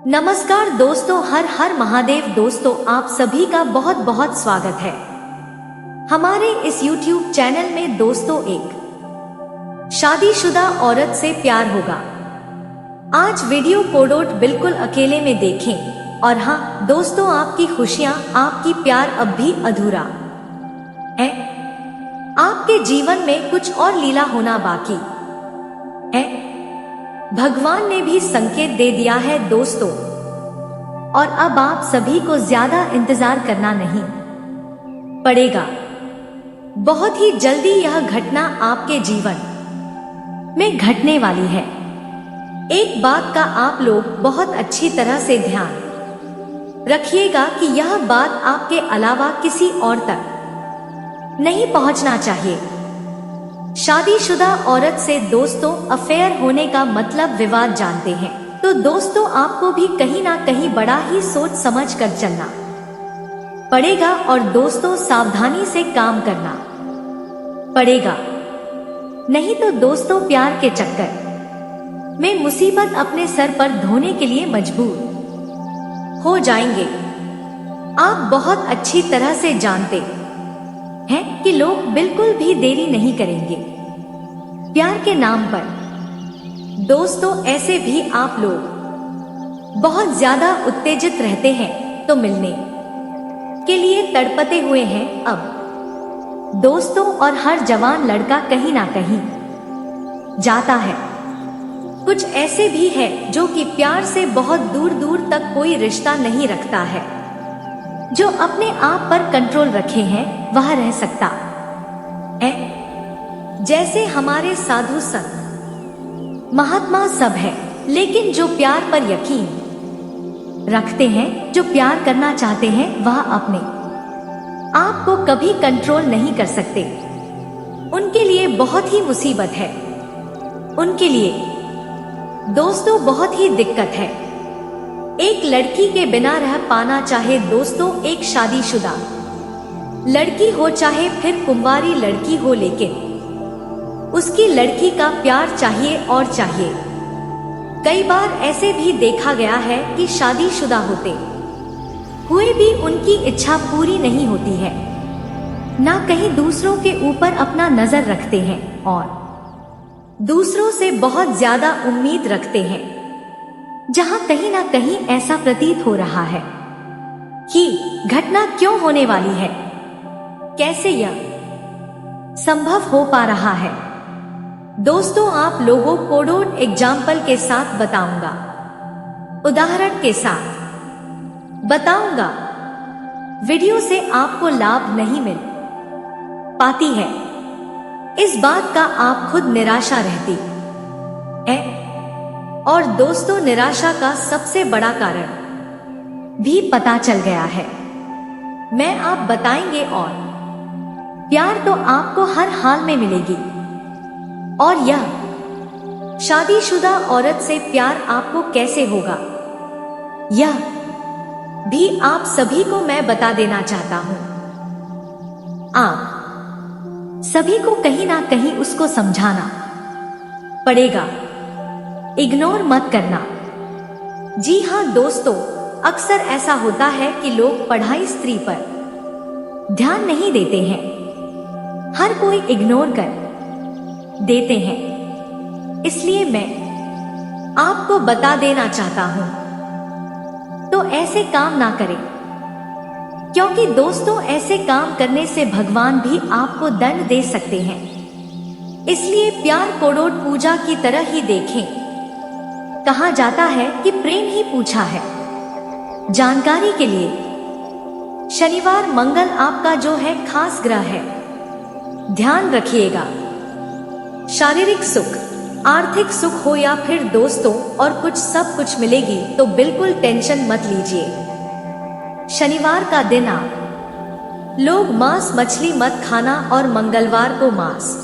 नमस्कार दोस्तों, हर हर महादेव। दोस्तों, आप सभी का बहुत बहुत स्वागत है हमारे इस YouTube चैनल में। दोस्तों, एक शादीशुदा औरत से प्यार होगा। आज वीडियो को बिल्कुल अकेले में देखें। और हाँ दोस्तों, आपकी खुशियाँ, आपकी प्यार अब भी अधूरा है। आपके जीवन में कुछ और लीला होना बाकी है। भगवान ने भी संकेत दे दिया है दोस्तों, और अब आप सभी को ज्यादा इंतजार करना नहीं पड़ेगा। बहुत ही जल्दी यह घटना आपके जीवन में घटने वाली है। एक बात का आप लोग बहुत अच्छी तरह से ध्यान रखिएगा कि यह बात आपके अलावा किसी और तक नहीं पहुंचना चाहिए। शादीशुदा औरत से दोस्तों अफेयर होने का मतलब विवाद जानते हैं, तो दोस्तों आपको भी कहीं ना कहीं बड़ा ही सोच समझ कर चलना पड़ेगा और दोस्तों सावधानी से काम करना पड़ेगा। नहीं तो दोस्तों प्यार के चक्कर में मुसीबत अपने सर पर धोने के लिए मजबूर हो जाएंगे। आप बहुत अच्छी तरह से जानते हैं कि लोग बिल्कुल भी देरी नहीं करेंगे प्यार के नाम पर। दोस्तों, ऐसे भी आप लोग बहुत ज्यादा उत्तेजित रहते हैं, तो मिलने के लिए तड़पते हुए हैं अब दोस्तों। और हर जवान लड़का कहीं ना कहीं जाता है। कुछ ऐसे भी है जो कि प्यार से बहुत दूर दूर तक कोई रिश्ता नहीं रखता है। जो अपने आप पर कंट्रोल रखे हैं वह रह सकता है। जैसे हमारे साधु संत महात्मा सब है, लेकिन जो प्यार पर यकीन रखते हैं, जो प्यार करना चाहते हैं, वह अपने आप को कभी कंट्रोल नहीं कर सकते। उनके लिए बहुत ही मुसीबत है। उनके लिए दोस्तों बहुत ही दिक्कत है। एक लड़की के बिना रह पाना, चाहे दोस्तों एक शादीशुदा लड़की हो चाहे फिर कुंवारी लड़की हो, लेकिन उसकी लड़की का प्यार चाहिए और चाहिए। कई बार ऐसे भी देखा गया है कि शादीशुदा होते हुए भी उनकी इच्छा पूरी नहीं होती है, ना कहीं दूसरों के ऊपर अपना नजर रखते हैं और दूसरों से बहुत ज्यादा उम्मीद रखते हैं। जहां कहीं ना कहीं ऐसा प्रतीत हो रहा है कि घटना क्यों होने वाली है, कैसे यह संभव हो पा रहा है। दोस्तों, आप लोगों को एग्जाम्पल के साथ बताऊंगा, उदाहरण के साथ बताऊंगा। वीडियो से आपको लाभ नहीं मिल पाती है, इस बात का आप खुद निराशा रहती है। और दोस्तों, निराशा का सबसे बड़ा कारण भी पता चल गया है, मैं आप बताएंगे। और प्यार तो आपको हर हाल में मिलेगी, और यह शादीशुदा औरत से प्यार आपको कैसे होगा, यह भी आप सभी को मैं बता देना चाहता हूं। आप सभी को कहीं ना कहीं उसको समझाना पड़ेगा, इग्नोर मत करना। जी हाँ दोस्तों, अक्सर ऐसा होता है कि लोग पढ़ाई स्त्री पर ध्यान नहीं देते हैं, हर कोई इग्नोर कर देते हैं। इसलिए मैं आपको बता देना चाहता हूं, तो ऐसे काम ना करें, क्योंकि दोस्तों ऐसे काम करने से भगवान भी आपको दंड दे सकते हैं। इसलिए प्यार को पूजा की तरह ही देखें। कहा जाता है कि प्रेम ही पूछा है। जानकारी के लिए, शनिवार मंगल आपका जो है खास ग्रह है, ध्यान रखिएगा। शारीरिक सुख, आर्थिक सुख हो या फिर दोस्तों और कुछ सब कुछ मिलेगी, तो बिल्कुल टेंशन मत लीजिए। शनिवार का दिन आप लोग मांस मछली मत खाना, और मंगलवार को मांस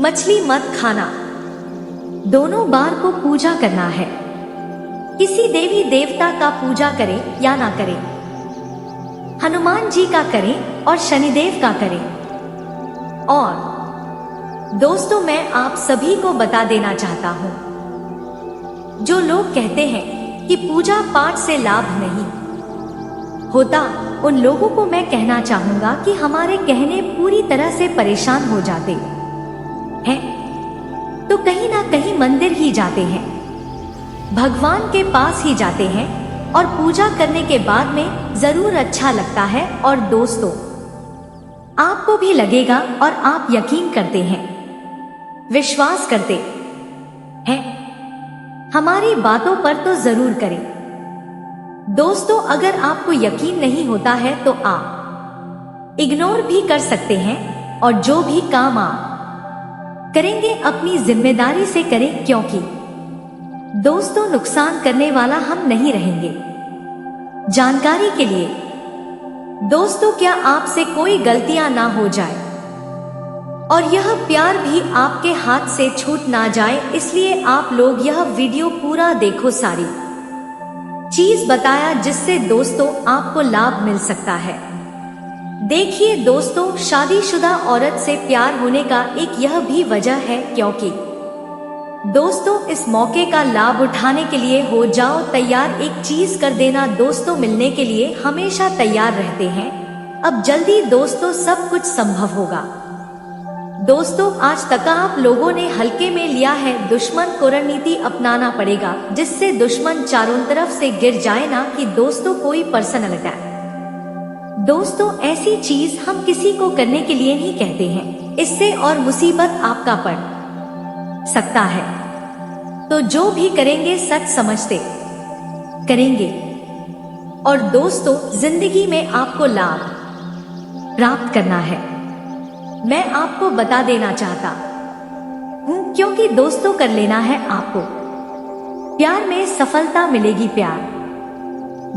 मछली मत खाना। दोनों बार को पूजा करना है। किसी देवी देवता का पूजा करें या ना करें, हनुमान जी का करें और शनिदेव का करें। और दोस्तों, मैं आप सभी को बता देना चाहता हूं, जो लोग कहते हैं कि पूजा पाठ से लाभ नहीं होता, उन लोगों को मैं कहना चाहूंगा कि हमारे कहने पूरी तरह से परेशान हो जाते हैं तो कहीं ना कहीं मंदिर ही जाते हैं, भगवान के पास ही जाते हैं और पूजा करने के बाद में जरूर अच्छा लगता है। और दोस्तों, आपको भी लगेगा और आप यकीन करते हैं, विश्वास करते हैं हमारी बातों पर तो जरूर करें। दोस्तों, अगर आपको यकीन नहीं होता है तो आप इग्नोर भी कर सकते हैं और जो भी काम आप करेंगे अपनी जिम्मेदारी से करें, क्योंकि दोस्तों नुकसान करने वाला हम नहीं रहेंगे। जानकारी के लिए दोस्तों, क्या आपसे कोई गलतियां ना हो जाए और यह प्यार भी आपके हाथ से छूट ना जाए, इसलिए आप लोग यह वीडियो पूरा देखो, सारी चीज बताया जिससे दोस्तों आपको लाभ मिल सकता है। देखिए दोस्तों, शादीशुदा औरत से प्यार होने का एक यह भी वजह है क्योंकि दोस्तों इस मौके का लाभ उठाने के लिए हो जाओ तैयार, एक चीज कर देना दोस्तों, मिलने के लिए हमेशा तैयार रहते हैं। अब जल्दी दोस्तों सब कुछ संभव होगा। दोस्तों, आज तक आप लोगों ने हल्के में लिया है, दुश्मन को रणनीति अपनाना पड़ेगा जिससे दुश्मन चारों तरफ से गिर जाए ना कि दोस्तों कोई पर्सनल अटैक। दोस्तों, ऐसी चीज हम किसी को करने के लिए नहीं कहते हैं, इससे और मुसीबत आपका पड़ सकता है। तो जो भी करेंगे सच समझते करेंगे और दोस्तों जिंदगी में आपको लाभ प्राप्त करना है, मैं आपको बता देना चाहता हूं, क्योंकि दोस्तों कर लेना है आपको, प्यार में सफलता मिलेगी। प्यार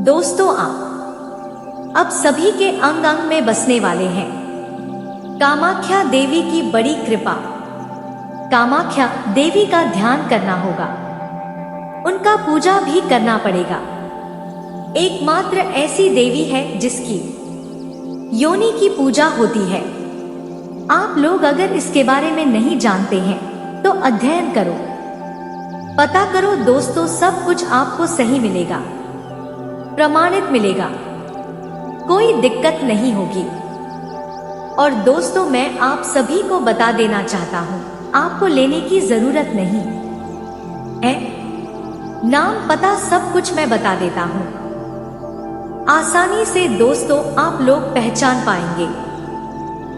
दोस्तों आप अब सभी के अंग अंग में बसने वाले हैं। कामाख्या देवी की बड़ी कृपा, कामाख्या देवी का ध्यान करना होगा, उनका पूजा भी करना पड़ेगा। एकमात्र ऐसी देवी है जिसकी योनि की पूजा होती है। आप लोग अगर इसके बारे में नहीं जानते हैं तो अध्ययन करो, पता करो दोस्तों, सब कुछ आपको सही मिलेगा, प्रमाणित मिलेगा, कोई दिक्कत नहीं होगी। और दोस्तों मैं आप सभी को बता देना चाहता हूं, आपको लेने की जरूरत नहीं है, नाम पता सब कुछ मैं बता देता हूं। आसानी से दोस्तों आप लोग पहचान पाएंगे,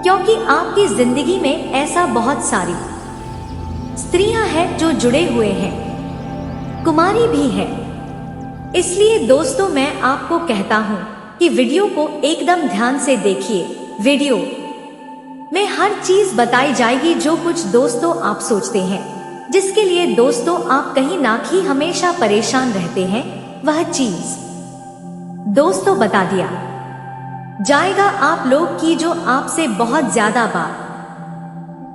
क्योंकि आपकी जिंदगी में ऐसा बहुत सारी स्त्रियां हैं जो जुड़े हुए हैं, कुमारी भी है। इसलिए दोस्तों मैं आपको कहता हूं कि वीडियो को एकदम ध्यान से देखिए, वीडियो में हर चीज बताई जाएगी जो कुछ दोस्तों आप सोचते हैं, जिसके लिए दोस्तों आप कहीं ना कहीं हमेशा परेशान रहते हैं, वह चीज दोस्तों बता दिया जाएगा। आप लोग की जो आपसे बहुत ज्यादा बात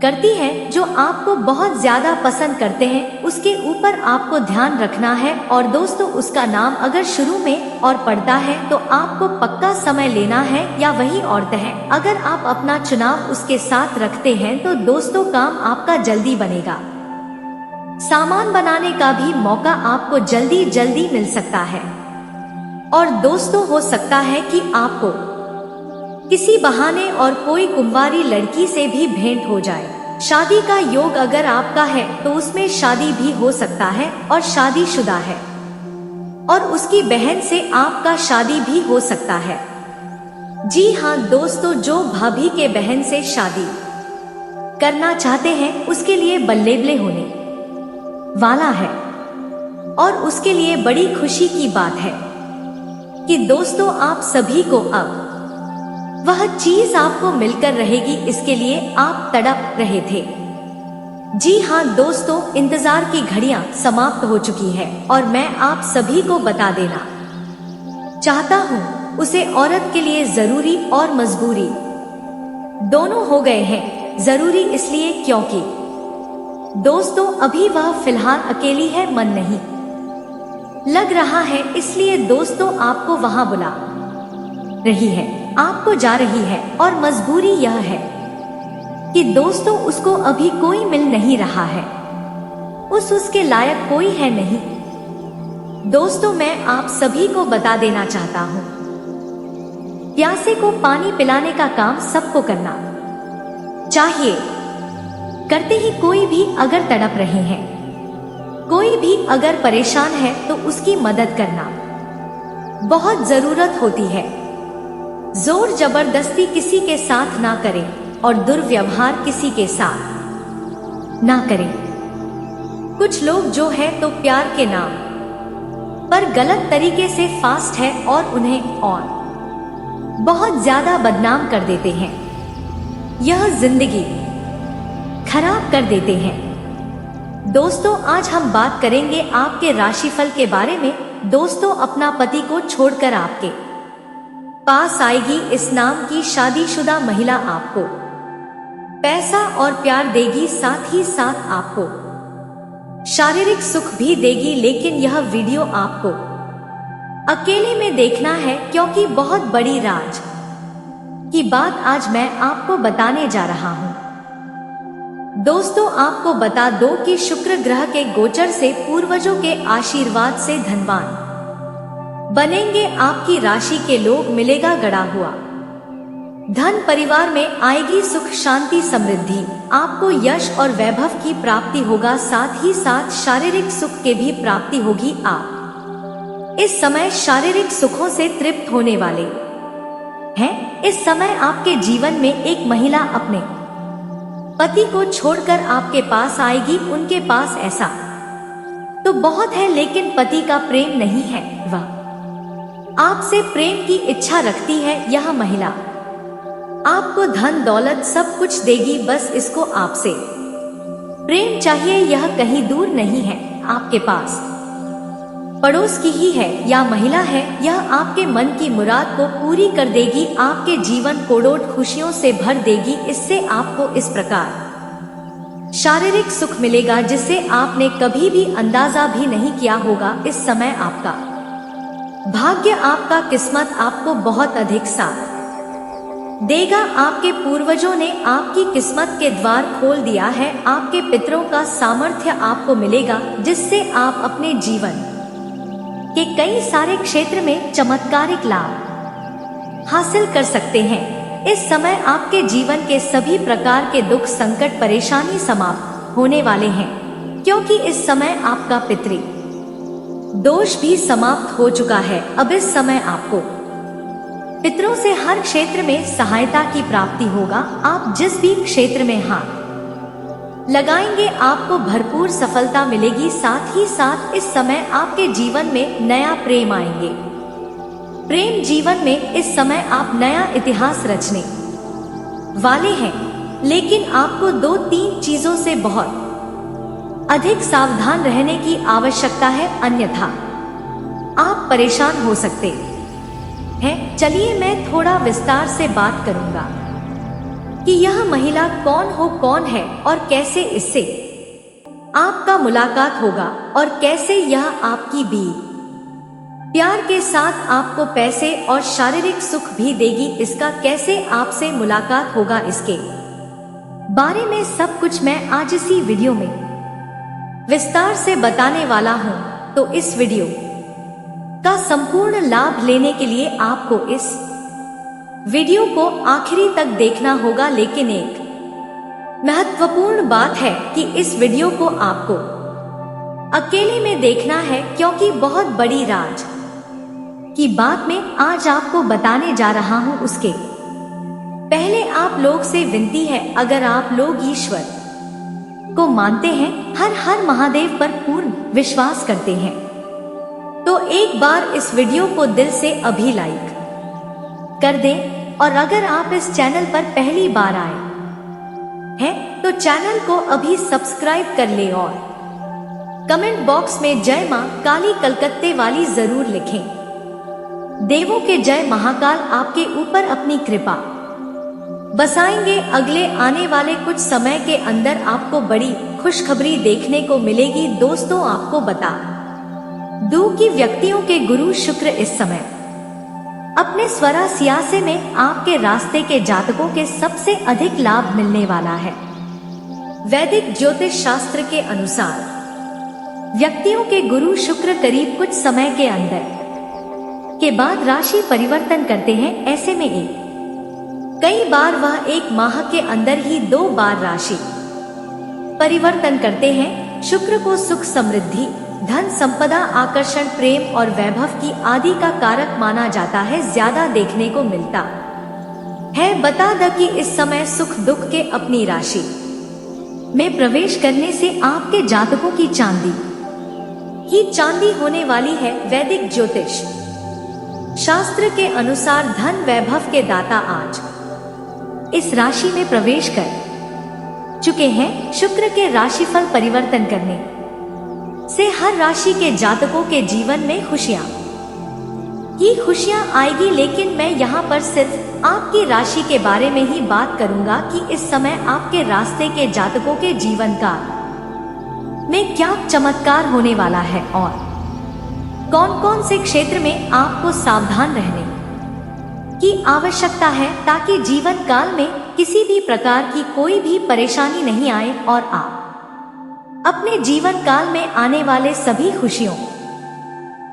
करती है, जो आपको बहुत ज्यादा पसंद करते हैं, उसके ऊपर आपको ध्यान रखना है। और दोस्तों उसका नाम अगर शुरू में और पड़ता है तो आपको पक्का समय लेना है, या वही औरत है। अगर आप अपना चुनाव उसके साथ रखते हैं तो दोस्तों काम आपका जल्दी बनेगा, सामान बनाने का भी मौका आपको जल्दी जल्दी मिल सकता है। और दोस्तों हो सकता है कि आपको किसी बहाने और कोई कुंवारी लड़की से भी भेंट हो जाए। शादी का योग अगर आपका है तो उसमें शादी भी हो सकता है, और शादीशुदा है और उसकी बहन से आपका शादी भी हो सकता है। जी हाँ दोस्तों, जो भाभी के बहन से शादी करना चाहते हैं उसके लिए बल्लेबले होने वाला है, और उसके लिए बड़ी खुशी की बात है कि दोस्तों आप सभी को अब वह चीज आपको मिलकर रहेगी, इसके लिए आप तड़प रहे थे। जी हाँ दोस्तों, इंतजार की घड़ियां समाप्त हो चुकी है और मैं आप सभी को बता देना चाहता हूँ, उसे औरत के लिए जरूरी और मजबूरी दोनों हो गए हैं। जरूरी इसलिए क्योंकि दोस्तों अभी वह फिलहाल अकेली है, मन नहीं लग रहा है, इसलिए दोस्तों आपको वहां बुला रही है, आपको जा रही है। और मजबूरी यह है कि दोस्तों उसको अभी कोई मिल नहीं रहा है, उसके लायक कोई है नहीं, दोस्तों, मैं आप सभी को बता देना चाहता हूँ, प्यासे को पानी पिलाने का काम सबको करना चाहिए। करते ही कोई भी अगर तड़प रहे हैं, कोई भी अगर परेशान है तो उसकी मदद करना बहुत जरूरत होती है। जोर जबरदस्ती किसी के साथ ना करें और दुर्व्यवहार किसी के साथ ना करें। कुछ लोग जो है तो प्यार के नाम पर गलत तरीके से फास्ट है और उन्हें और बहुत ज्यादा बदनाम कर देते हैं। यह जिंदगी खराब कर देते हैं। दोस्तों, आज हम बात करेंगे आपके राशिफल के बारे में। दोस्तों, अपना पति को छोड़कर आपके पास आएगी इस नाम की शादीशुदा महिला आपको पैसा और प्यार देगी, साथ ही साथ आपको शारीरिक सुख भी देगी। लेकिन यह वीडियो आपको अकेले में देखना है, क्योंकि बहुत बड़ी राज की बात आज मैं आपको बताने जा रहा हूँ। दोस्तों, आपको बता दो कि शुक्र ग्रह के गोचर से पूर्वजों के आशीर्वाद से धनवान बनेंगे। आपकी राशि के लोग मिलेगा गड़ा हुआ धन, परिवार में आएगी सुख शांति समृद्धि, आपको यश और वैभव की प्राप्ति होगा, साथ ही साथ शारीरिक सुख के भी प्राप्ति होगी। आप इस समय शारीरिक सुखों से तृप्त होने वाले हैं। इस समय आपके जीवन में एक महिला अपने पति को छोड़कर आपके पास आएगी। उनके पास ऐसा तो बहुत है, लेकिन पति का प्रेम नहीं है। वह आपसे प्रेम की इच्छा रखती है। यह महिला आपको धन दौलत सब कुछ देगी, बस इसको आपसे प्रेम चाहिए। यह कहीं दूर नहीं है, आपके पास पड़ोस की ही है या महिला है। यह आपके मन की मुराद को पूरी कर देगी, आपके जीवन कोड़ोट खुशियों से भर देगी। इससे आपको इस प्रकार शारीरिक सुख मिलेगा जिसे आपने कभी भी अंदाजा भी नहीं किया होगा। इस समय आपका भाग्य, आपका किस्मत आपको बहुत अधिक साथ देगा। आपके पूर्वजों ने आपकी किस्मत के द्वार खोल दिया है। आपके पितरों का सामर्थ्य आपको मिलेगा, जिससे आप अपने जीवन के कई सारे क्षेत्र में चमत्कारिक लाभ हासिल कर सकते हैं। इस समय आपके जीवन के सभी प्रकार के दुख संकट परेशानी समाप्त होने वाले हैं, क्योंकि इस समय आपका पितृ दोष भी समाप्त हो चुका है। अब इस समय आपको पितरों से हर क्षेत्र में सहायता की प्राप्ति होगा। आप जिस भी क्षेत्र में हाथ लगाएंगे आपको भरपूर सफलता मिलेगी। साथ ही साथ इस समय आपके जीवन में नया प्रेम आएंगे। प्रेम जीवन में इस समय आप नया इतिहास रचने वाले हैं, लेकिन आपको 2-3 चीजों से बहुत अधिक सावधान रहने की आवश्यकता है, अन्यथा आप परेशान हो सकते हैं। चलिए मैं थोड़ा विस्तार से बात करूंगा कि यह महिला कौन है और कैसे इससे आपका मुलाकात होगा और कैसे यह आपकी भी प्यार के साथ आपको पैसे और शारीरिक सुख भी देगी। इसका कैसे आपसे मुलाकात होगा, इसके बारे में सब कुछ मैं आज इसी वीडियो में विस्तार से बताने वाला हूं। तो इस वीडियो का संपूर्ण लाभ लेने के लिए आपको इस वीडियो को आखिरी तक देखना होगा। लेकिन एक महत्वपूर्ण बात है कि इस वीडियो को आपको अकेले में देखना है, क्योंकि बहुत बड़ी राज की बात मैं आज आपको बताने जा रहा हूं। उसके पहले आप लोग से विनती है, अगर आप लोग ईश्वर को मानते हैं, हर हर महादेव पर पूर्ण विश्वास करते हैं, तो एक बार इस वीडियो को दिल से अभी लाइक कर दें। और अगर आप इस चैनल पर पहली बार आए हैं तो चैनल को अभी सब्सक्राइब कर ले और कमेंट बॉक्स में जय मां काली कलकत्ते वाली जरूर लिखें। देवों के जय महाकाल आपके ऊपर अपनी कृपा बसाएंगे। अगले आने वाले कुछ समय के अंदर आपको बड़ी खुशखबरी देखने को मिलेगी। दोस्तों, आपको बता दूं कि व्यक्तियों के गुरु शुक्र इस समय अपने स्वरा सियासे में आपके रास्ते के जातकों के सबसे अधिक लाभ मिलने वाला है। वैदिक ज्योतिष शास्त्र के अनुसार व्यक्तियों के गुरु शुक्र करीब कुछ समय के अंदर के बाद राशि परिवर्तन करते हैं। ऐसे में कई बार वह एक माह के अंदर ही 2 बार राशि परिवर्तन करते हैं। शुक्र को सुख, समृद्धि, धन, संपदा, आकर्षण, प्रेम और वैभव की आदि का कारक माना जाता है। ज्यादा देखने को मिलता है। बता दें कि इस समय सुख दुख के अपनी राशि में प्रवेश करने से आपके जातकों की चांदी ही चांदी होने वाली है। वैदिक ज्योतिष शास्त्र के अनुसार धन वैभव के दाता आज इस राशि में प्रवेश कर चुके हैं। शुक्र के राशिफल परिवर्तन करने से हर राशि के जातकों के जीवन में खुशियां आएगी। लेकिन मैं यहाँ पर सिर्फ आपकी राशि के बारे में ही बात करूंगा कि इस समय आपके रास्ते के जातकों के जीवन काल में क्या चमत्कार होने वाला है और कौन कौन से क्षेत्र में आपको सावधान रहने की आवश्यकता है, ताकि जीवन काल में किसी भी प्रकार की कोई भी परेशानी नहीं आए और आप अपने जीवन काल में आने वाले सभी खुशियों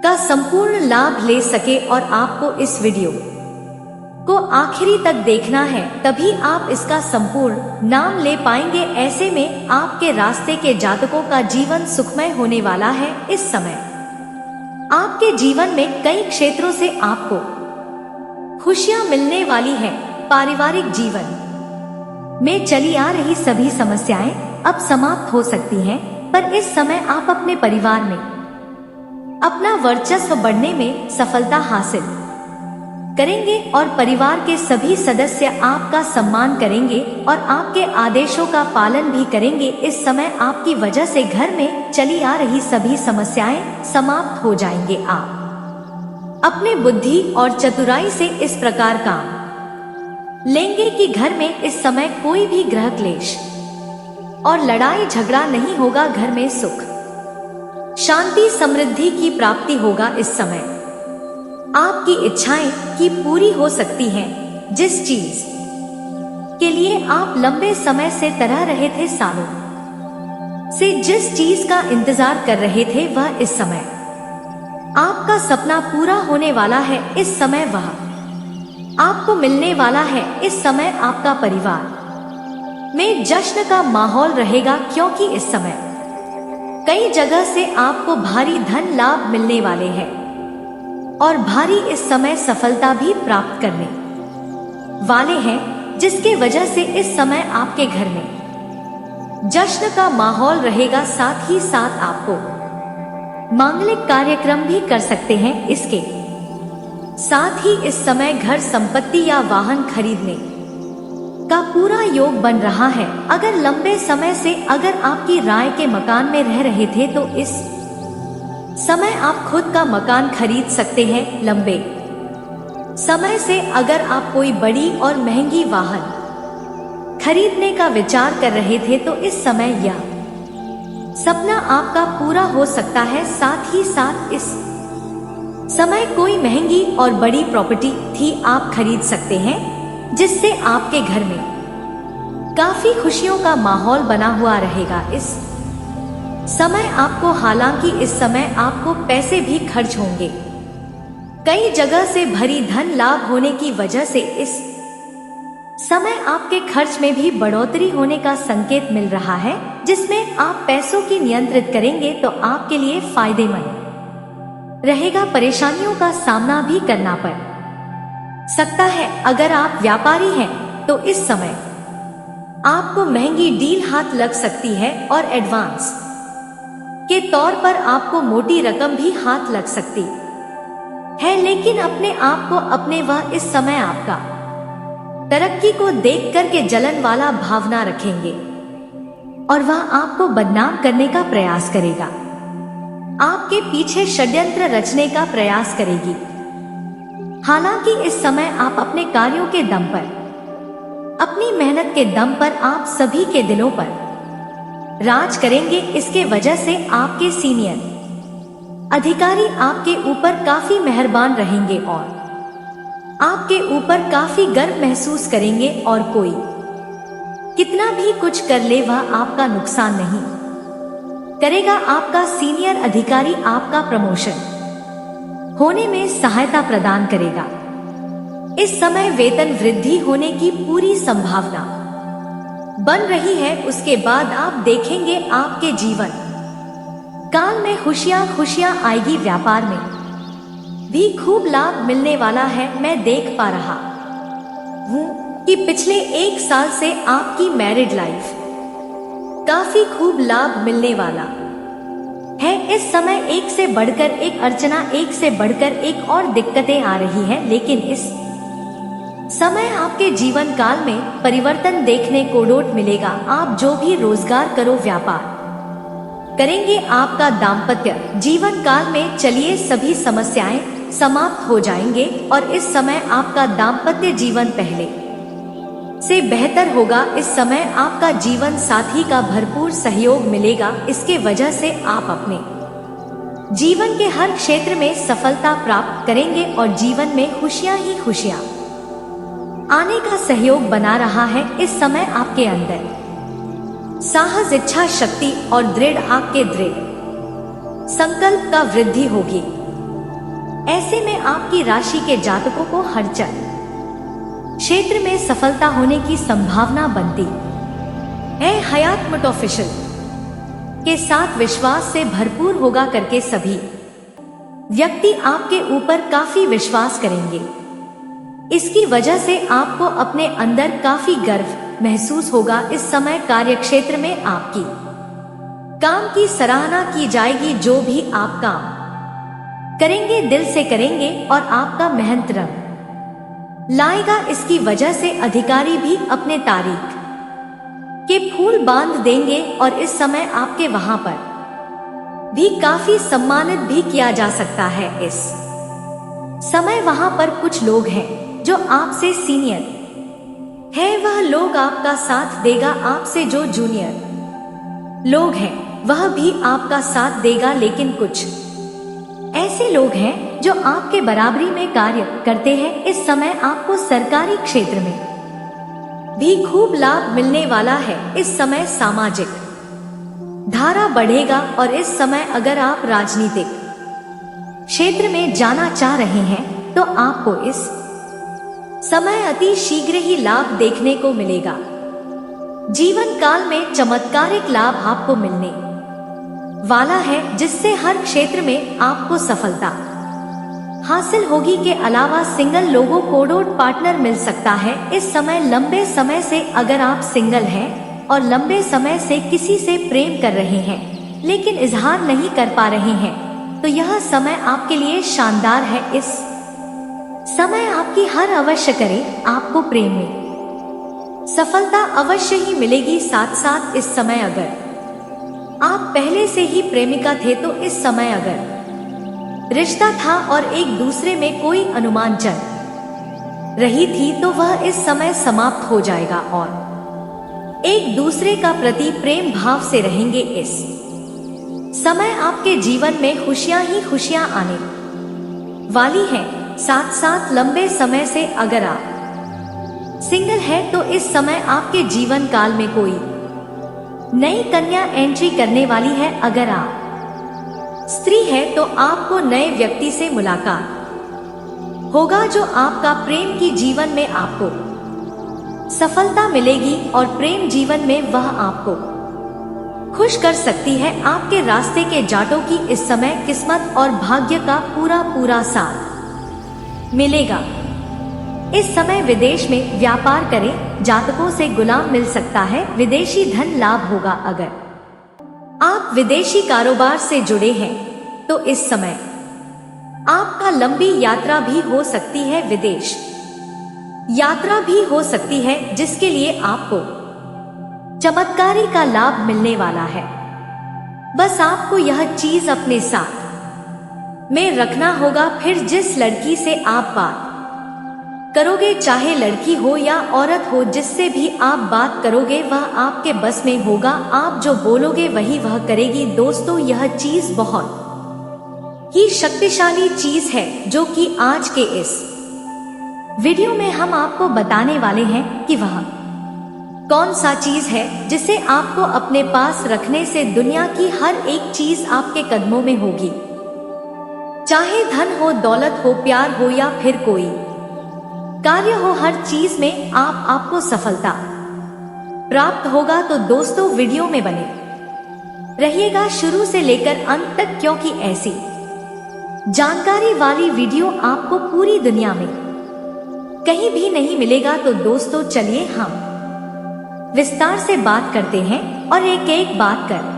का संपूर्ण लाभ ले सके। और आपको इस वीडियो को आखिरी तक देखना है, तभी आप इसका संपूर्ण नाम ले पाएंगे। ऐसे में आपके रास्ते के जातकों का जीवन सुखमय होने वाला है। इस समय आपके जीवन में कई क्षेत्रों से आपको खुशियां मिलने वाली है। पारिवारिक जीवन में चली आ रही सभी समस्याएं अब समाप्त हो सकती हैं, पर इस समय आप अपने परिवार में अपना वर्चस्व बढ़ने में सफलता हासिल करेंगे और परिवार के सभी सदस्य आपका सम्मान करेंगे और आपके आदेशों का पालन भी करेंगे। इस समय आपकी वजह से घर में चली आ रही सभी समस्याएं समाप्त हो जाएंगे। आप अपने बुद्धि और चतुराई से इस प्रकार काम लेंगे कि घर में इस समय कोई भी ग्रह क्लेश और लड़ाई झगड़ा नहीं होगा। घर में सुख, शांति, समृद्धि की प्राप्ति होगा। इस समय आपकी इच्छाएं की पूरी हो सकती हैं। जिस चीज के लिए आप लंबे समय से तरह रहे थे, सालों से जिस चीज का इंतजार कर रहे थे, वह इस समय आपका सपना पूरा होने वाला है। इस समय वह आपको मिलने वाला है। इस समय आपका परिवार में जश्न का माहौल रहेगा, क्योंकि इस समय कई जगह से आपको भारी धन लाभ मिलने वाले हैं और भारी इस समय सफलता भी प्राप्त करने वाले हैं, जिसके वजह से इस समय आपके घर में जश्न का माहौल रहेगा। साथ ही साथ आपको मांगलिक कार्यक्रम भी कर सकते हैं। इसके साथ ही इस समय घर, संपत्ति या वाहन खरीदने का पूरा योग बन रहा है। अगर लंबे समय से अगर आपकी राय के मकान में रह रहे थे, तो इस समय आप खुद का मकान खरीद सकते हैं। लंबे समय से अगर आप कोई बड़ी और महंगी वाहन खरीदने का विचार कर रहे थे, तो इस समय यह सपना आपका पूरा हो सकता है। साथ ही साथ इस समय कोई महंगी और बड़ी प्रॉपर्टी थी आप खरीद सकते हैं, जिससे आपके घर में काफी खुशियों का माहौल बना हुआ रहेगा। इस समय आपको, हालांकि इस समय आपको पैसे भी खर्च होंगे। कई जगह से भरी धन लाभ होने की वजह से इस समय आपके खर्च में भी बढ़ोतरी होने का संकेत मिल रहा है, जिसमें आप पैसों की नियंत्रित करेंगे तो आपके लिए फायदेमंद रहेगा। परेशानियों का सामना भी करना पड़ सकता है। अगर आप व्यापारी हैं, तो इस समय आपको महंगी डील हाथ लग सकती है और एडवांस के तौर पर आपको मोटी रकम भी हाथ लग सकती है। लेकिन अपने आप को अपने वह इस समय आपका तरक्की को देख कर के जलन वाला भावना रखेंगे और वह आपको बदनाम करने का प्रयास करेगा, आपके पीछे षड्यंत्र रचने का प्रयास करेगी। हालांकि इस समय आप अपने कार्यों के दम पर, अपनी मेहनत के दम पर आप सभी के दिलों पर राज करेंगे। इसके वजह से आपके सीनियर अधिकारी आपके ऊपर काफी मेहरबान रहेंगे और आपके ऊपर काफी गर्व महसूस करेंगे और कोई कितना भी कुछ कर ले, वह आपका नुकसान नहीं करेगा आपका सीनियर अधिकारी आपका प्रमोशन होने में सहायता प्रदान करेगा। इस समय वेतन वृद्धि होने की पूरी संभावना बन रही है। उसके बाद आप देखेंगे आपके जीवन काल में खुशियां आएगी। व्यापार में भी खूब लाभ मिलने वाला है। मैं देख पा रहा हूँ कि पिछले 1 साल से आपकी मैरिड लाइफ काफी खूब लाभ मिलने वाला है। इस समय एक से बढ़कर एक अर्चना, एक से बढ़कर एक और दिक्कतें आ रही हैं, लेकिन इस समय आपके जीवन काल में परिवर्तन देखने को डोट मिलेगा। आप जो भी रोजगार करो, व्यापार करेंगे, आपका दाम्पत्य जीवन काल में चलिए सभी समस्याएं समाप्त हो जाएंगे और इस समय आपका दाम्पत्य जीवन पहले से बेहतर होगा। इस समय आपका जीवन साथी का भरपूर सहयोग मिलेगा। इसके वजह से आप अपने जीवन के हर क्षेत्र में सफलता प्राप्त करेंगे और जीवन में खुशियां ही खुशियां आने का सहयोग बना रहा है। इस समय आपके अंदर साहस, इच्छा शक्ति और दृढ़ आपके दृढ़ संकल्प का वृद्धि होगी। ऐसे में आपकी राशि के जातकों को हर क्षेत्र में सफलता होने की संभावना बनती है। हयात मोटोफिशियल के साथ विश्वास से भरपूर होगा करके सभी व्यक्ति आपके ऊपर काफी विश्वास करेंगे। इसकी वजह से आपको अपने अंदर काफी गर्व महसूस होगा। इस समय कार्य क्षेत्र में आपकी काम की सराहना की जाएगी। जो भी आप काम करेंगे दिल से करेंगे और आपका मेहनत रंग लाएगा। इसकी वजह से अधिकारी भी अपने तारीख के फूल बांध देंगे और इस समय आपके वहां पर भी काफी सम्मानित भी किया जा सकता है। इस समय वहां पर कुछ लोग हैं जो आपसे सीनियर है, वह लोग आपका साथ देगा। आपसे जो जूनियर लोग हैं वह भी आपका साथ देगा, लेकिन कुछ ऐसे लोग हैं जो आपके बराबरी में कार्य करते हैं। इस समय आपको सरकारी क्षेत्र में भी खूब लाभ मिलने वाला है। इस समय सामाजिक धारा बढ़ेगा और इस समय अगर आप राजनीतिक क्षेत्र में जाना चाह रहे हैं तो आपको इस समय अति शीघ्र ही लाभ देखने को मिलेगा। जीवन काल में चमत्कारिक लाभ आपको मिलने वाला है, जिससे हर क्षेत्र में आपको सफलता हासिल होगी। के अलावा सिंगल लोगों को डोट पार्टनर मिल सकता है। इस समय लंबे समय से अगर आप सिंगल हैं और लंबे समय से किसी से प्रेम कर रहे हैं लेकिन इजहार नहीं कर पा रहे हैं तो यह समय आपके लिए शानदार है। इस समय आपकी हर अवश्य करे, आपको प्रेम में सफलता अवश्य ही मिलेगी। साथ साथ इस समय अगर आप पहले से ही प्रेमिका थे तो इस समय अगर रिश्ता था और एक दूसरे में कोई अनुमान चल रही थी तो वह इस समय समाप्त हो जाएगा और एक दूसरे का प्रति प्रेम भाव से रहेंगे। इस समय आपके जीवन में खुशियां ही खुशियां आने वाली हैं। साथ साथ लंबे समय से अगर आप सिंगल है तो इस समय आपके जीवन काल में कोई नई कन्या एंट्री करने वाली है। अगर आप स्त्री है तो आपको नए व्यक्ति से मुलाकात होगा जो आपका प्रेम की जीवन में आपको सफलता मिलेगी और प्रेम जीवन में वह आपको खुश कर सकती है। आपके रास्ते के जाटों की इस समय किस्मत और भाग्य का पूरा साथ मिलेगा। इस समय विदेश में व्यापार करें, जातकों से गुलाम मिल सकता है। विदेशी धन लाभ होगा। अगर आप विदेशी कारोबार से जुड़े हैं तो इस समय आपका लंबी यात्रा भी हो सकती है, विदेश यात्रा भी हो सकती है, जिसके लिए आपको चमत्कारी का लाभ मिलने वाला है। बस आपको यह चीज अपने साथ में रखना होगा। फिर जिस लड़की से आप बात करोगे, चाहे लड़की हो या औरत हो, जिससे भी आप बात करोगे वह आपके बस में होगा। आप जो बोलोगे वही वह करेगी। दोस्तों, यह चीज बहुत ही शक्तिशाली चीज है जो कि आज के इस वीडियो में हम आपको बताने वाले हैं कि वह कौन सा चीज है जिसे आपको अपने पास रखने से दुनिया की हर एक चीज आपके कदमों में होगी। चाहे धन हो, दौलत हो, प्यार हो या फिर कोई कार्य हो, हर चीज में आपको सफलता प्राप्त होगा। तो दोस्तों वीडियो में बने रहिएगा शुरू से लेकर अंत तक, क्योंकि ऐसी जानकारी वाली वीडियो आपको पूरी दुनिया में कहीं भी नहीं मिलेगा। तो दोस्तों चलिए हम विस्तार से बात करते हैं और एक एक बात कर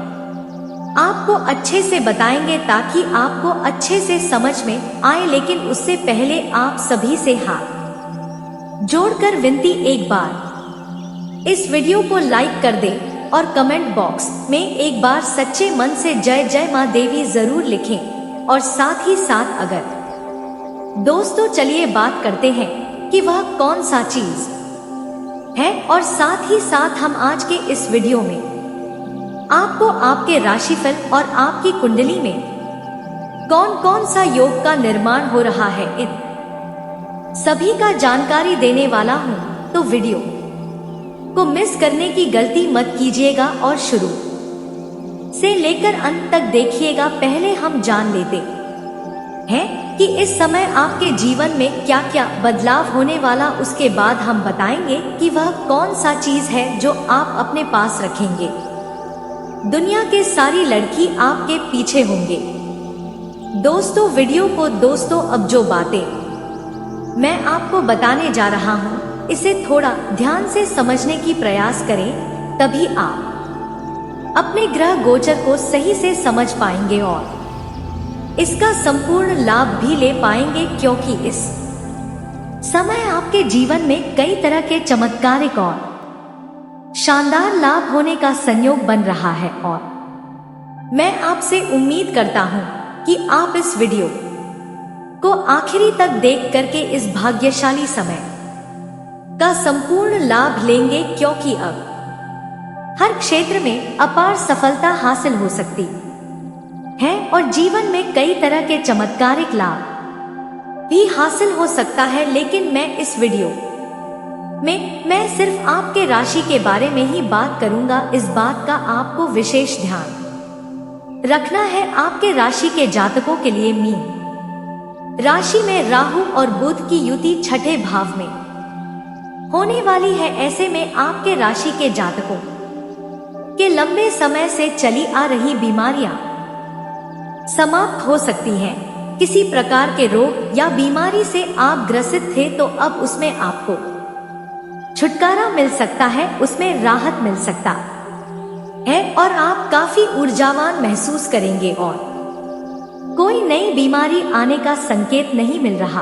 आपको अच्छे से बताएंगे ताकि आपको अच्छे से समझ में आए। लेकिन उससे पहले आप सभी से हाथ जोड़कर विनती, एक बार इस वीडियो को लाइक कर दें और कमेंट बॉक्स में एक बार सच्चे मन से जय जय मां देवी जरूर लिखें। और साथ ही साथ अगर दोस्तों चलिए बात करते हैं कि वह कौन सा चीज है, और साथ ही साथ हम आज के इस वीडियो में आपको आपके राशिफल और आपकी कुंडली में कौन कौन सा योग का निर्माण हो रहा है, इन सभी का जानकारी देने वाला हूं। तो वीडियो को मिस करने की गलती मत कीजिएगा और शुरू से लेकर अंत तक देखिएगा। पहले हम जान लेते हैं कि इस समय आपके जीवन में क्या क्या बदलाव होने वाला, उसके बाद हम बताएंगे कि वह कौन सा चीज है जो आप अपने पास रखेंगे। दुनिया के सारी लड़की आपके पीछे होंगे। दोस्तों वीडियो को अब जो बातें मैं आपको बताने जा रहा हूं, इसे थोड़ा ध्यान से समझने की प्रयास करें, तभी आप अपने ग्रह गोचर को सही से समझ पाएंगे और इसका संपूर्ण लाभ भी ले पाएंगे। क्योंकि इस समय आपके जीवन में कई तरह के चमत्कारिक और शानदार लाभ होने का संयोग बन रहा है, और मैं आपसे उम्मीद करता हूं कि आप इस वीडियो को आखिरी तक देख करके इस भाग्यशाली समय का संपूर्ण लाभ लेंगे। क्योंकि अब हर क्षेत्र में अपार सफलता हासिल हो सकती है और जीवन में कई तरह के चमत्कारिक लाभ भी हासिल हो सकता है। लेकिन मैं इस वीडियो में मैं सिर्फ आपके राशि के बारे में ही बात करूंगा। इस बात का आपको विशेष ध्यान रखना है। आपके राशि के जातकों के लिए मीन राशि में राहु और बुध की युति छठे भाव में होने वाली है। ऐसे में आपके राशि के जातकों के लंबे समय से चली आ रही बीमारियां समाप्त हो सकती हैं। किसी प्रकार के रोग या बीमारी से आप ग्रसित थे तो अब उसमें आपको छुटकारा मिल सकता है, उसमें राहत मिल सकता है और आप काफी ऊर्जावान महसूस करेंगे और कोई नई बीमारी आने का संकेत नहीं मिल रहा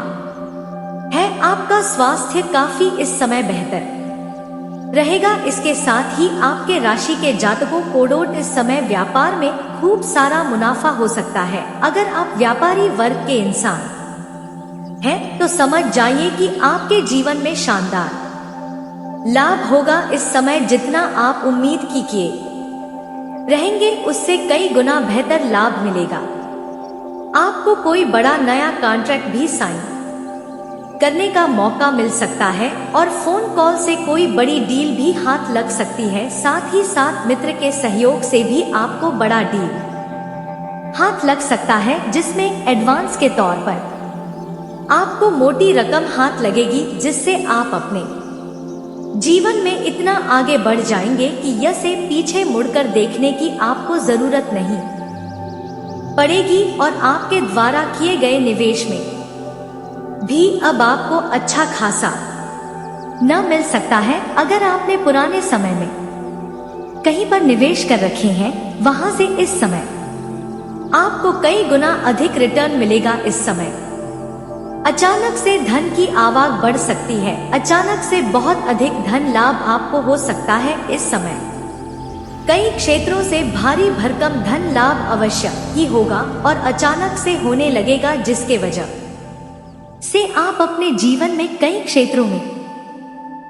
है। आपका स्वास्थ्य काफी इस समय बेहतर रहेगा। इसके साथ ही आपके राशि के जातकों को इस समय व्यापार में खूब सारा मुनाफा हो सकता है। अगर आप व्यापारी वर्ग के इंसान हैं तो समझ जाइए कि आपके जीवन में शानदार लाभ होगा। इस समय जितना आप उम्मीद किए रहेंगे उससे कई गुना बेहतर लाभ मिलेगा। आपको कोई बड़ा नया कॉन्ट्रैक्ट भी साइन करने का मौका मिल सकता है और फोन कॉल से कोई बड़ी डील भी हाथ लग सकती है। साथ ही साथ मित्र के सहयोग से भी आपको बड़ा डील हाथ लग सकता है, जिसमें एडवांस के तौर पर आपको मोटी रकम हाथ लगेगी, जिससे आप अपने जीवन में इतना आगे बढ़ जाएंगे कि यह से पीछे मुड़कर देखने की आपको जरूरत नहीं पड़ेगी। और आपके द्वारा किए गए निवेश में भी अब आपको अच्छा खासा न मिल सकता है। अगर आपने पुराने समय में कहीं पर निवेश कर रखे हैं, वहां से इस समय आपको कई गुना अधिक रिटर्न मिलेगा। इस समय अचानक से धन की आवक बढ़ सकती है। अचानक से बहुत अधिक धन लाभ आपको हो सकता है। इस समय कई क्षेत्रों से भारी भरकम धन लाभ अवश्य ही होगा और अचानक से होने लगेगा, जिसके वजह से आप अपने जीवन में कई क्षेत्रों में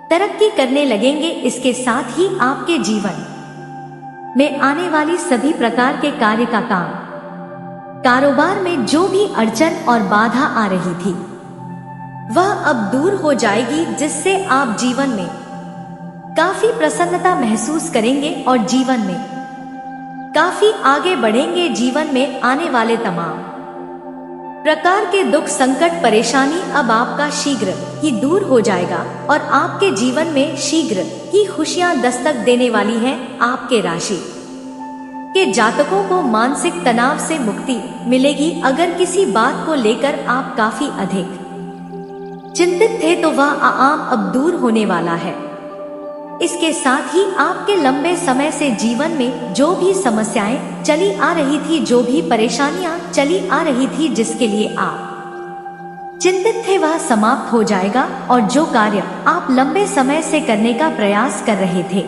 तरक्की करने लगेंगे। इसके साथ ही आपके जीवन में आने वाली सभी प्रकार के कार्य का काम, कारोबार में जो भी अड़चन और बाधा आ रही थी वह अब दूर हो जाएगी, जिससे आप जीवन में काफी प्रसन्नता महसूस करेंगे और जीवन में काफी आगे बढ़ेंगे। जीवन में आने वाले तमाम प्रकार के दुख, संकट, परेशानी अब आपका शीघ्र ही दूर हो जाएगा और आपके जीवन में शीघ्र ही खुशियां दस्तक देने वाली हैं। आपके राशि के जातकों को मानसिक तनाव से मुक्ति मिलेगी। अगर किसी बात को लेकर आप काफी अधिक चिंतित थे तो वह आम अब दूर होने वाला है। इसके साथ ही आपके लंबे समय से जीवन में जो भी समस्याएं चली आ रही थी, जो भी परेशानियां चली आ रही थी, जिसके लिए आप चिंतित थे, वह समाप्त हो जाएगा और जो कार्य आप लंबे समय से करने का प्रयास कर रहे थे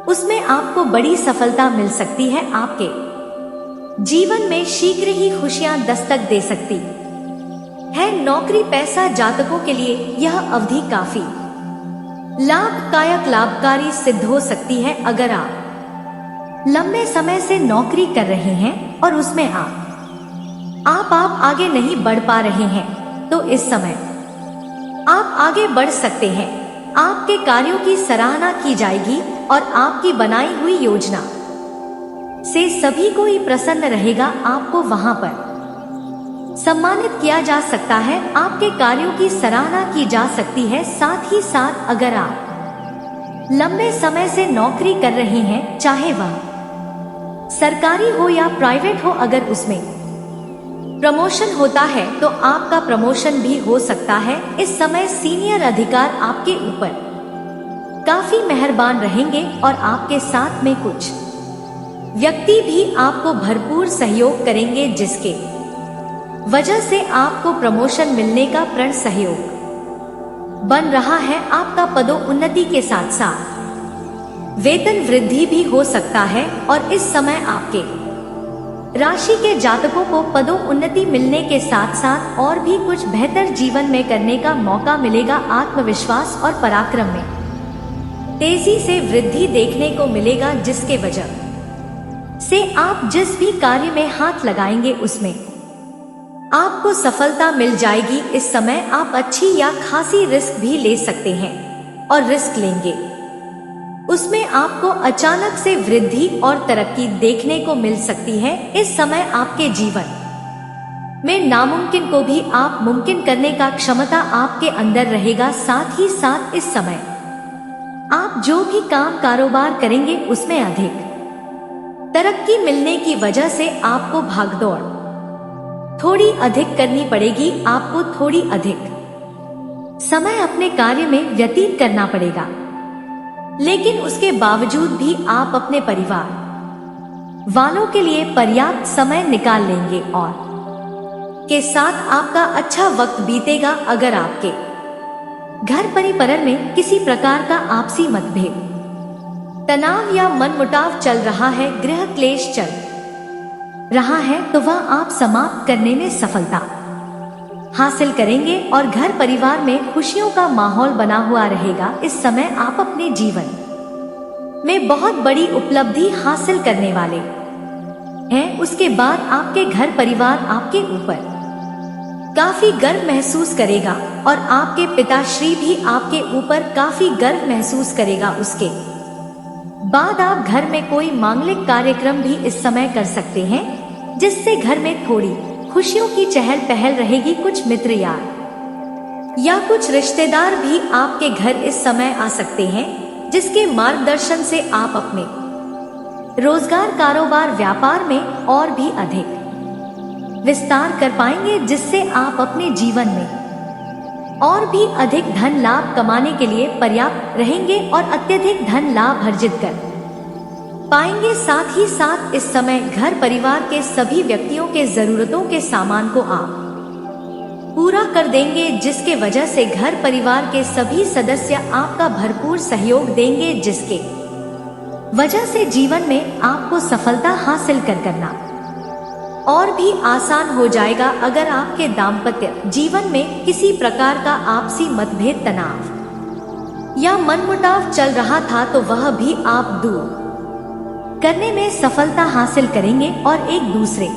उसमें आपको बड़ी सफलता मिल सकती है। आपके जीवन में शीघ्र ही खुशियां दस्तक दे सकती है। नौकरी, पैसा जातकों के लिए यह अवधि काफी लाभदायक, लाभकारी सिद्ध हो सकती है। अगर आप लंबे समय से नौकरी कर रहे हैं और उसमें आप आगे नहीं बढ़ पा रहे हैं तो इस समय आप आगे बढ़ सकते हैं। आपके कार्यों की सराहना की जाएगी और आपकी बनाई हुई योजना से सभी कोई प्रसन्न रहेगा। आपको वहां पर सम्मानित किया जा सकता है, आपके कार्यों की सराहना की जा सकती है। साथ ही साथ अगर आप लंबे समय से नौकरी कर रहे हैं, चाहे वह सरकारी हो या प्राइवेट हो, अगर उसमें प्रमोशन होता है तो आपका प्रमोशन भी हो सकता है। इस समय सीनियर अधिकार आपके ऊपर काफी मेहरबान रहेंगे और आपके साथ में कुछ व्यक्ति भी आपको भरपूर सहयोग करेंगे, जिसके वजह से आपको प्रमोशन मिलने का प्रण सहयोग बन रहा है। आपका पदोन्नति के साथ साथ वेतन वृद्धि भी हो सकता है और इस समय आपके राशि के जातकों को पदोन्नति मिलने के साथ साथ और भी कुछ बेहतर जीवन में करने का मौका मिलेगा। आत्मविश्वास और पराक्रम में तेजी से वृद्धि देखने को मिलेगा, जिसके वजह से आप जिस भी कार्य में हाथ लगाएंगे उसमें आपको सफलता मिल जाएगी। इस समय आप अच्छी या खासी रिस्क भी ले सकते हैं और रिस्क लेंगे उसमें आपको अचानक से वृद्धि और तरक्की देखने को मिल सकती है। इस समय आपके जीवन में नामुमकिन को भी आप मुमकिन करने का क्षमता आपके अंदर रहेगा। साथ ही साथ इस समय आप जो भी काम कारोबार करेंगे उसमें अधिक तरक्की मिलने की वजह से आपको भागदौड़ थोड़ी अधिक करनी पड़ेगी। आपको थोड़ी अधिक समय अपने कार्य में व्यतीत करना पड़ेगा, लेकिन उसके बावजूद भी आप अपने परिवार वालों के लिए पर्याप्त समय निकाल लेंगे और के साथ आपका अच्छा वक्त बीतेगा। अगर आपके घर परिवार में किसी प्रकार का आपसी मतभेद, तनाव या मनमुटाव चल रहा है, गृह क्लेश चल रहा है, तो वह आप समाप्त करने में सफलता हासिल करेंगे और घर परिवार में खुशियों का माहौल बना हुआ रहेगा। इस समय आप अपने जीवन में बहुत बड़ी उपलब्धि हासिल करने वाले हैं। उसके बाद आपके घर परिवार आपके ऊपर काफी गर्व महसूस करेगा और आपके पिताश्री भी आपके ऊपर काफी गर्व महसूस करेगा। उसके बाद आप घर में कोई मांगलिक कार्यक्रम भी इस समय कर सकते हैं, जिससे घर में थोड़ी खुशियों की चहल पहल रहेगी। कुछ मित्र या कुछ रिश्तेदार भी आपके घर इस समय आ सकते हैं, जिसके मार्गदर्शन से आप अपने रोजगार, कारोबार, व्यापार में और भी अधिक विस्तार कर पाएंगे, जिससे आप अपने जीवन में और भी अधिक धन लाभ कमाने के लिए पर्याप्त रहेंगे और अत्यधिक धन लाभ अर्जित कर पाएंगे। साथ ही साथ इस समय घर परिवार के सभी व्यक्तियों के जरूरतों के सामान को आप पूरा कर देंगे, जिसके वजह से घर परिवार के सभी सदस्य आपका भरपूर सहयोग देंगे, जिसके वजह से जीवन में आपको सफलता हासिल करना और भी आसान हो जाएगा। अगर आपके दाम्पत्य जीवन में किसी प्रकार का आपसी मतभेद, तनाव या मनमुटाव चल रहा था तो वह भी आप दूर करने में सफलता हासिल करेंगे और एक दूसरे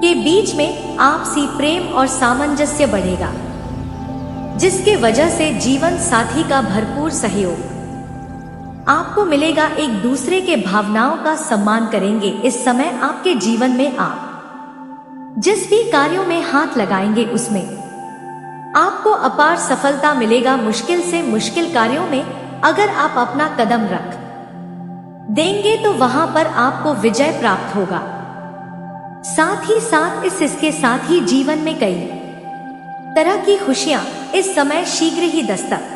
के बीच में आपसी प्रेम और सामंजस्य बढ़ेगा, जिसके वजह से जीवन साथी का भरपूर सहयोग आपको मिलेगा, एक दूसरे के भावनाओं का सम्मान करेंगे। इस समय आपके जीवन में आप जिस भी कार्यों में हाथ लगाएंगे उसमें आपको अपार सफलता मिलेगा। मुश्किल से मुश्किल कार्यों में अगर आप अपना कदम रख देंगे तो वहां पर आपको विजय प्राप्त होगा। साथ ही साथ इसके साथ ही जीवन में कई तरह की खुशियां इस समय शीघ्र ही दस्तक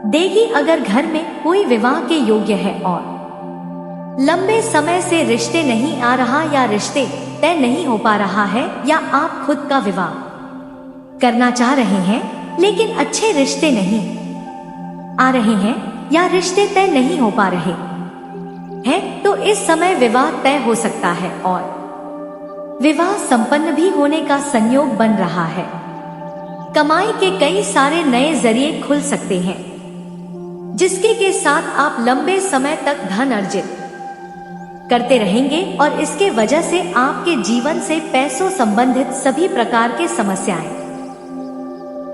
देगी। अगर घर में कोई विवाह के योग्य है और लंबे समय से रिश्ते नहीं आ रहा या रिश्ते तय नहीं हो पा रहा है, या आप खुद का विवाह करना चाह रहे हैं लेकिन अच्छे रिश्ते नहीं आ रहे हैं या रिश्ते तय नहीं हो पा रहे हैं, तो इस समय विवाह तय हो सकता है और विवाह संपन्न भी होने का संयोग बन रहा है। कमाई के कई सारे नए जरिए खुल सकते हैं जिसके के साथ आप लंबे समय तक धन अर्जित करते रहेंगे और इसके वजह से आपके जीवन से पैसों संबंधित सभी प्रकार के समस्याएं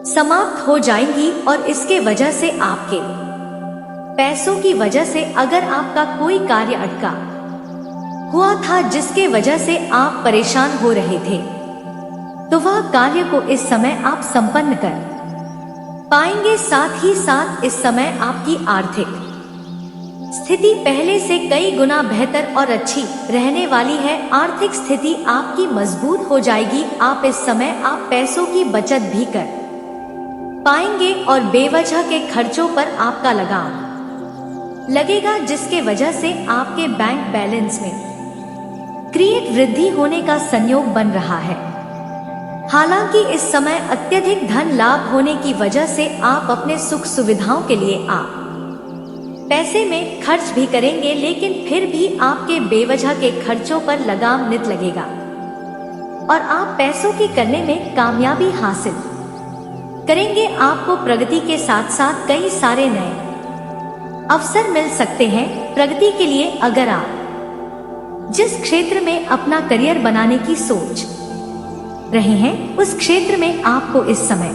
समाप्त हो जाएंगी। और इसके वजह से आपके पैसों की वजह से अगर आपका कोई कार्य अटका हुआ था जिसके वजह से आप परेशान हो रहे थे, तो वह कार्य को इस समय आप संपन्न कर पाएंगे। साथ ही साथ इस समय आपकी आर्थिक स्थिति पहले से कई गुना बेहतर और अच्छी रहने वाली है। आर्थिक स्थिति आपकी मजबूत हो जाएगी। आप इस समय आप पैसों की बचत भी कर पाएंगे और बेवजह के खर्चों पर आपका लगाम लगेगा, जिसके वजह से आपके बैंक बैलेंस में क्रिएट वृद्धि होने का संयोग बन रहा है। हालांकि इस समय अत्यधिक धन लाभ होने की वजह से आप अपने सुख सुविधाओं के लिए आप पैसे में खर्च भी करेंगे, लेकिन फिर भी आपके बेवजह के खर्चों पर लगाम नित लगेगा और आप पैसों की करने में कामयाबी हासिल करेंगे। आपको प्रगति के साथ साथ कई सारे नए अवसर मिल सकते हैं। प्रगति के लिए अगर आप जिस क्षेत्र में अपना करियर बनाने की सोच रहे हैं उस क्षेत्र में आपको इस समय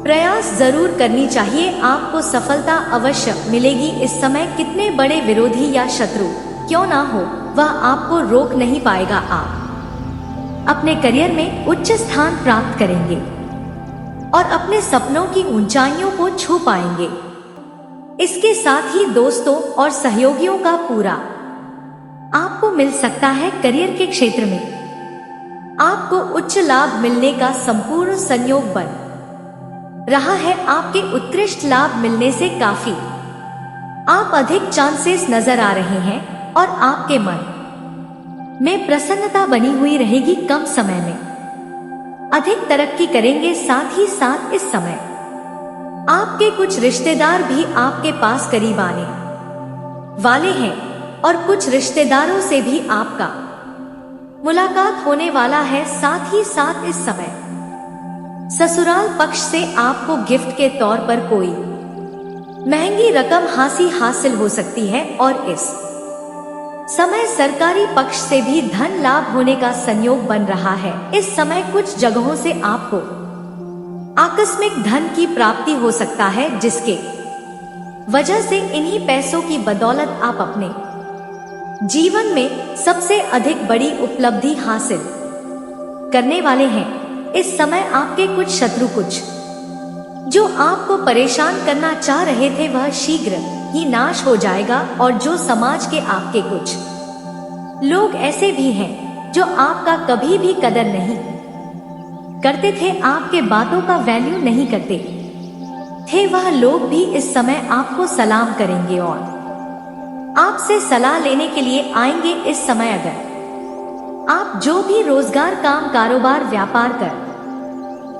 प्रयास जरूर करनी चाहिए। आपको सफलता अवश्य मिलेगी। इस समय कितने बड़े विरोधी या शत्रु क्यों ना हो, वह आपको रोक नहीं पाएगा। आप अपने करियर में उच्च स्थान प्राप्त करेंगे और अपने सपनों की ऊंचाइयों को छू पाएंगे। इसके साथ ही दोस्तों और सहयोगियों का पूरा आपको मिल सकता है। करियर के क्षेत्र में आपको उच्च लाभ मिलने का संपूर्ण संयोग बन रहा है। आपके उत्कृष्ट लाभ मिलने से काफी आप अधिक चांसेस नजर आ रहे हैं और आपके मन में प्रसन्नता बनी हुई रहेगी। कम समय में अधिक तरक्की करेंगे। साथ ही साथ इस समय आपके कुछ रिश्तेदार भी आपके पास करीब आने वाले हैं और कुछ रिश्तेदारों से भी आपका मुलाकात होने वाला है। साथ ही साथ इस समय ससुराल पक्ष से आपको गिफ्ट के तौर पर कोई महंगी रकम हासिल हो सकती है और इस समय सरकारी पक्ष से भी धन लाभ होने का संयोग बन रहा है। इस समय कुछ जगहों से आपको आकस्मिक धन की प्राप्ति हो सकता है, जिसके वजह से इन्हीं पैसों की बदौलत आप अपने जीवन में सबसे अधिक बड़ी उपलब्धि हासिल करने वाले हैं। इस समय आपके कुछ शत्रु कुछ जो आपको परेशान करना चाह रहे थे वह शीघ्र ही नाश हो जाएगा और जो समाज के आपके कुछ लोग ऐसे भी हैं जो आपका कभी भी कदर नहीं करते थे, आपके बातों का वैल्यू नहीं करते थे, वह लोग भी इस समय आपको सलाम करेंगे और आपसे सलाह लेने के लिए आएंगे। इस समय अगर आप जो भी रोजगार काम कारोबार व्यापार कर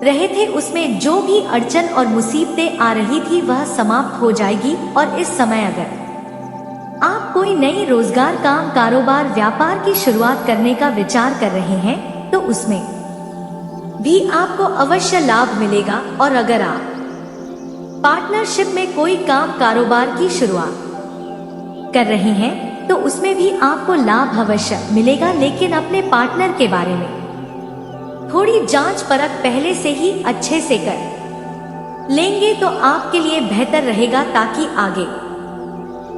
रहे थे उसमें जो भी अड़चन और मुसीबतें आ रही थी वह समाप्त हो जाएगी। और इस समय अगर आप कोई नई रोजगार काम कारोबार व्यापार की शुरुआत करने का विचार कर रहे हैं तो उसमें भी आपको अवश्य लाभ मिलेगा। और अगर आप पार्टनरशिप में कोई काम कारोबार की शुरुआत कर रहे हैं तो उसमें भी आपको लाभ अवश्य मिलेगा, लेकिन अपने पार्टनर के बारे में थोड़ी जांच परख पहले से ही अच्छे से कर लेंगे तो आपके लिए बेहतर रहेगा, ताकि आगे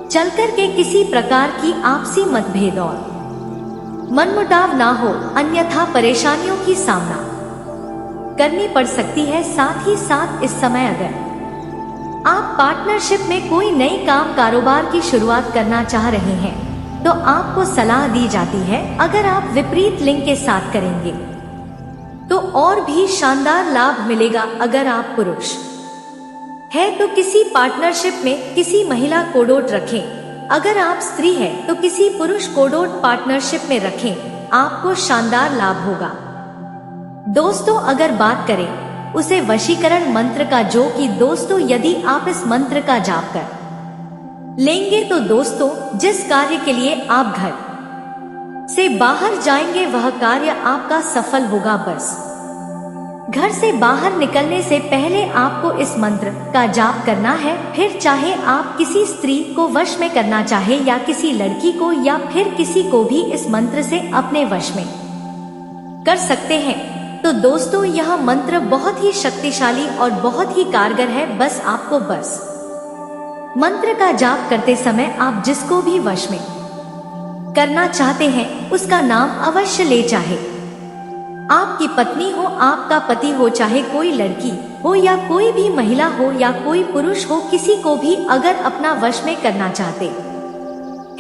चलकर के किसी प्रकार की आपसी मतभेद और मनमुटाव ना हो, अन्यथा परेशानियों की सामना करनी पड़ सकती है। साथ ही साथ इस समय अगर आप पार्टनरशिप में कोई नई काम कारोबार की शुरुआत करना चाह रहे हैं तो आपको सलाह दी जाती है, अगर आप विपरीत लिंग के साथ करेंगे तो और भी शानदार लाभ मिलेगा। अगर आप पुरुष है तो किसी पार्टनरशिप में किसी महिला को डोट रखें। अगर आप स्त्री है तो किसी पुरुष को डोट पार्टनरशिप में रखें, आपको शानदार लाभ होगा। दोस्तों, अगर बात करें उसे वशीकरण मंत्र का, जो कि दोस्तों यदि आप इस मंत्र का जाप कर लेंगे तो दोस्तों जिस कार्य के लिए आप घर से बाहर जाएंगे वह कार्य आपका सफल होगा। बस घर से बाहर निकलने से पहले आपको इस मंत्र का जाप करना है। फिर चाहे आप किसी स्त्री को वश में करना चाहे या किसी लड़की को या फिर किसी को भी इस मंत्र से अपने वश में कर सकते हैं। तो दोस्तों यह मंत्र बहुत ही शक्तिशाली और बहुत ही कारगर है। बस आपको मंत्र का जाप करते समय आप जिसको भी वश में करना चाहते हैं उसका नाम अवश्य ले, चाहे आपकी पत्नी हो, आपका पति हो, चाहे कोई लड़की हो या कोई भी महिला हो या कोई पुरुष हो, किसी को भी अगर अपना वश में करना चाहते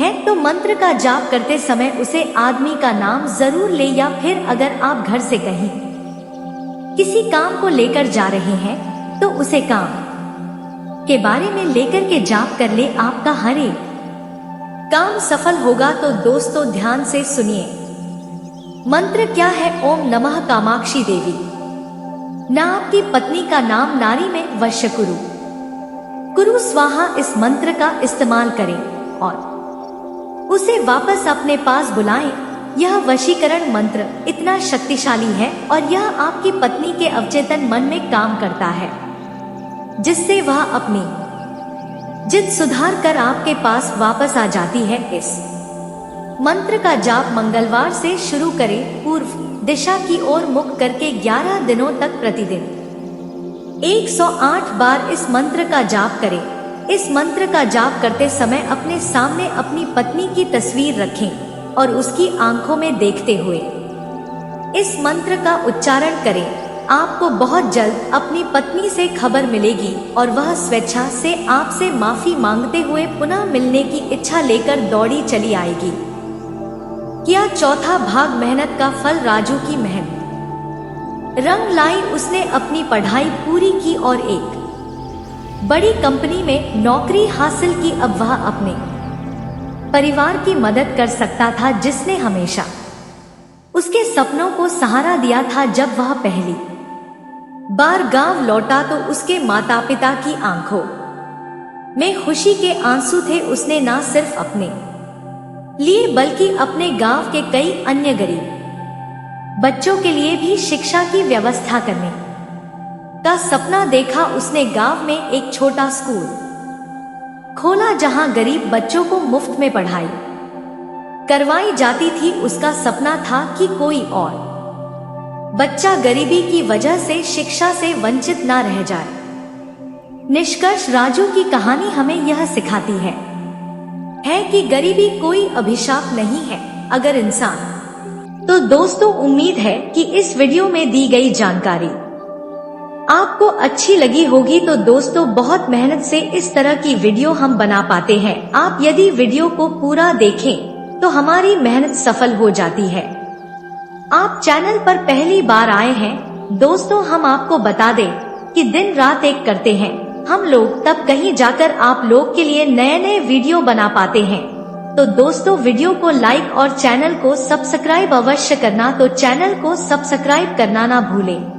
हैं तो मंत्र का जाप करते समय उसे आदमी का नाम जरूर ले। या फिर अगर आप घर से कहीं किसी काम को लेकर जा रहे हैं तो उसे काम के बारे में लेकर के जाप कर ले, आपका हर एक काम सफल होगा। तो दोस्तों ध्यान से सुनिए, मंत्र क्या है। ओम नमः कामाक्षी देवी। ना आपकी पत्नी का नाम नारी में वश्य कुरु स्वाहा। इस मंत्र का इस्तेमाल करें और उसे वापस अपने पास बुलाएं। यह वशीकरण मंत्र इतना शक्तिशाली है और यह आपकी पत्नी के अवचेतन मन में काम करता है, जिससे वह अपनी जिद सुधार कर आपके पास वापस आ जाती है। इस मंत्र का जाप मंगलवार से शुरू करें। पूर्व दिशा की ओर मुख करके 11 दिनों तक प्रतिदिन 108 बार इस मंत्र का जाप करें। इस मंत्र का जाप करते समय अपने सामने अपनी पत्नी की तस्वीर रखें और उसकी आंखों में देखते हुए इस मंत्र का उच्चारण करें। आपको बहुत जल्द अपनी पत्नी से खबर मिलेगी और वह स्वेच्छा से आपसे माफी मांगते हुए पुनः मिलने की इच्छा लेकर दौड़ी चली आएगी। किया चौथा भाग, मेहनत का फल। राजू की मेहनत रंग लाई। उसने अपनी पढ़ाई पूरी की और एक बड़ी कंपनी में नौकरी हासिल की। अब वह अपने परिवार की मदद कर सकता था, जिसने हमेशा उसके सपनों को सहारा दिया था। जब वह पहली बार गांव लौटा तो उसके माता पिता की आंखों में खुशी के आंसू थे। उसने न सिर्फ अपने लिए बल्कि अपने गांव के कई अन्य गरीब बच्चों के लिए भी शिक्षा की व्यवस्था करने का सपना देखा। उसने गांव में एक छोटा स्कूल खोला जहां गरीब बच्चों को मुफ्त में पढ़ाई करवाई जाती थी। उसका सपना था कि कोई और बच्चा गरीबी की वजह से शिक्षा से वंचित ना रह जाए। निष्कर्ष, राजू की कहानी हमें यह सिखाती है कि गरीबी कोई अभिशाप नहीं है अगर इंसान। तो दोस्तों उम्मीद है कि इस वीडियो में दी गई जानकारी आपको अच्छी लगी होगी। तो दोस्तों बहुत मेहनत से इस तरह की वीडियो हम बना पाते हैं। आप यदि वीडियो को पूरा देखें तो हमारी मेहनत सफल हो जाती है। आप चैनल पर पहली बार आए हैं दोस्तों, हम आपको बता दें कि दिन रात एक करते हैं हम लोग, तब कहीं जाकर आप लोग के लिए नए नए वीडियो बना पाते हैं। तो दोस्तों वीडियो को लाइक और चैनल को सब्सक्राइब अवश्य करना। तो चैनल को सब्सक्राइब करना ना भूलें।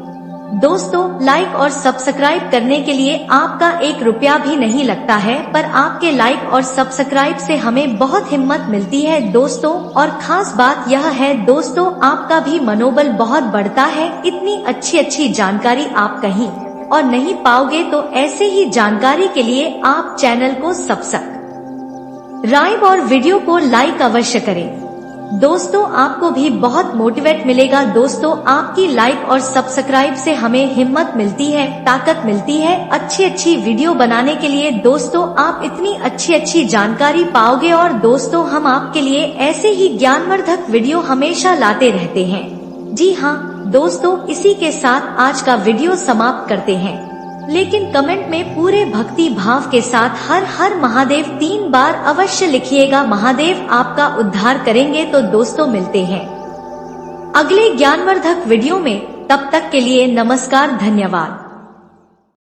दोस्तों लाइक और सब्सक्राइब करने के लिए आपका 1 रुपया भी नहीं लगता है, पर आपके लाइक और सब्सक्राइब से हमें बहुत हिम्मत मिलती है दोस्तों। और खास बात यह है दोस्तों, आपका भी मनोबल बहुत बढ़ता है। इतनी अच्छी जानकारी आप कहीं और नहीं पाओगे। तो ऐसे ही जानकारी के लिए आप चैनल को सब्सक्राइब और वीडियो को लाइक अवश्य करें। दोस्तों आपको भी बहुत मोटिवेट मिलेगा। दोस्तों आपकी लाइक और सब्सक्राइब से हमें हिम्मत मिलती है, ताकत मिलती है अच्छी वीडियो बनाने के लिए। दोस्तों आप इतनी अच्छी जानकारी पाओगे और दोस्तों हम आपके लिए ऐसे ही ज्ञानवर्धक वीडियो हमेशा लाते रहते हैं। जी हाँ दोस्तों, इसी के साथ आज का वीडियो समाप्त करते हैं, लेकिन कमेंट में पूरे भक्ति भाव के साथ हर हर महादेव 3 बार अवश्य लिखिएगा। महादेव आपका उद्धार करेंगे। तो दोस्तों मिलते हैं अगले ज्ञानवर्धक वीडियो में, तब तक के लिए नमस्कार, धन्यवाद।